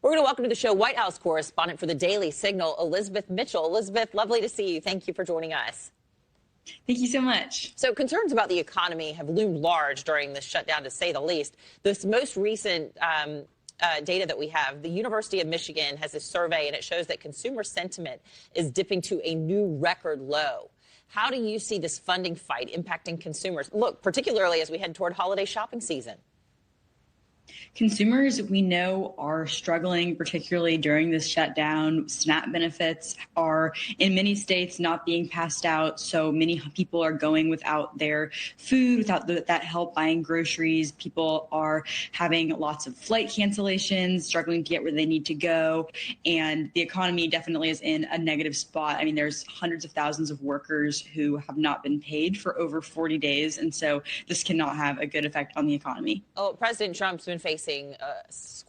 We're going to welcome to the show White House correspondent for the Daily Signal, Elizabeth Mitchell. Elizabeth, lovely to see you. Thank you for joining us. Thank you so much. So concerns about the economy have loomed large during this shutdown, to say the least. This most recent data that we have, the University of Michigan has a survey, and it shows that consumer sentiment is dipping to a new record low. How do you see this funding fight impacting consumers? Look, particularly as we head toward holiday shopping season. Consumers, we know, are struggling, particularly during this shutdown. SNAP benefits are in many states not being passed out. So many people are going without their food, without that help buying groceries. People are having lots of flight cancellations, struggling to get where they need to go. And the economy definitely is in a negative spot. I mean, there's hundreds of thousands of workers who have not been paid for over 40 days. And so this cannot have a good effect on the economy. Oh, President Trump's been facing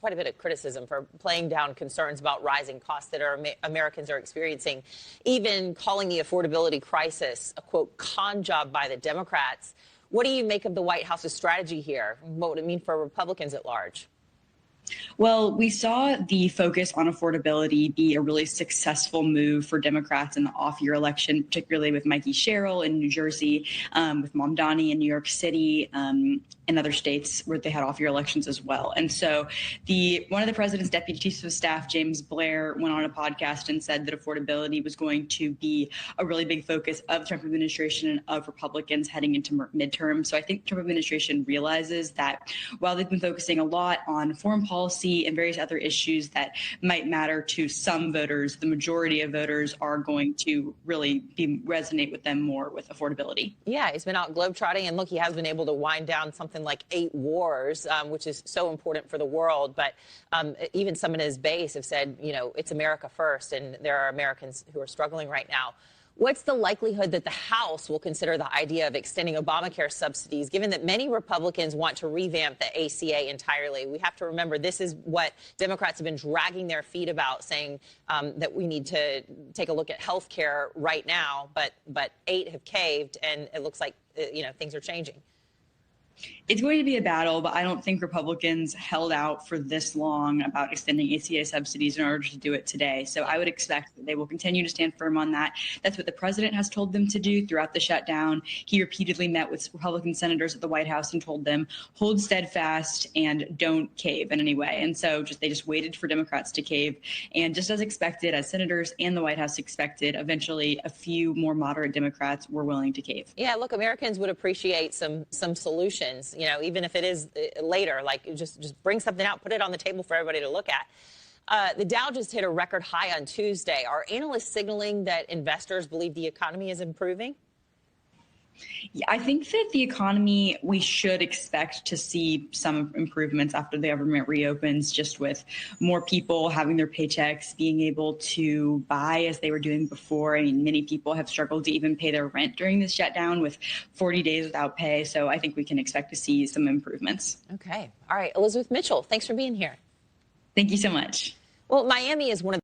quite a bit of criticism for playing down concerns about rising costs that Americans are experiencing, even calling the affordability crisis a, quote, con job by the Democrats. What do you make of the White House's strategy here? What would it mean for Republicans at large? Well, we saw the focus on affordability be a really successful move for Democrats in the off-year election, particularly with Mikey Sherrill in New Jersey, with Mamdani in New York City, and other states where they had off-year elections as well. And so one of the president's deputy chiefs of staff, James Blair, went on a podcast and said that affordability was going to be a really big focus of the Trump administration and of Republicans heading into midterm. So I think the Trump administration realizes that while they've been focusing a lot on foreign policy and various other issues that might matter to some voters, the majority of voters are going to really resonate with them more with affordability. Yeah, he's been out globetrotting, and look, he has been able to wind down something like 8 wars, which is so important for the world. But even some in his base have said, you know, it's America first, and there are Americans who are struggling right now. What's the likelihood that the House will consider the idea of extending Obamacare subsidies, given that many Republicans want to revamp the ACA entirely? We have to remember this is what Democrats have been dragging their feet about, saying that we need to take a look at health care right now. But 8 have caved, and it looks like things are changing. It's going to be a battle, but I don't think Republicans held out for this long about extending ACA subsidies in order to do it today. So I would expect that they will continue to stand firm on that. That's what the president has told them to do throughout the shutdown. He repeatedly met with Republican senators at the White House and told them, hold steadfast and don't cave in any way. And so they just waited for Democrats to cave. And just as expected, as senators and the White House expected, eventually a few more moderate Democrats were willing to cave. Yeah, look, Americans would appreciate some solutions. Even if it is later, like just bring something out, put it on the table for everybody to look at. The Dow just hit a record high on Tuesday. Are analysts signaling that investors believe the economy is improving? Yeah, I think that the economy, we should expect to see some improvements after the government reopens, just with more people having their paychecks, being able to buy as they were doing before. I mean, many people have struggled to even pay their rent during this shutdown with 40 days without pay. So I think we can expect to see some improvements. Okay. All right. Elizabeth Mitchell, thanks for being here. Thank you so much. Well, Miami is one of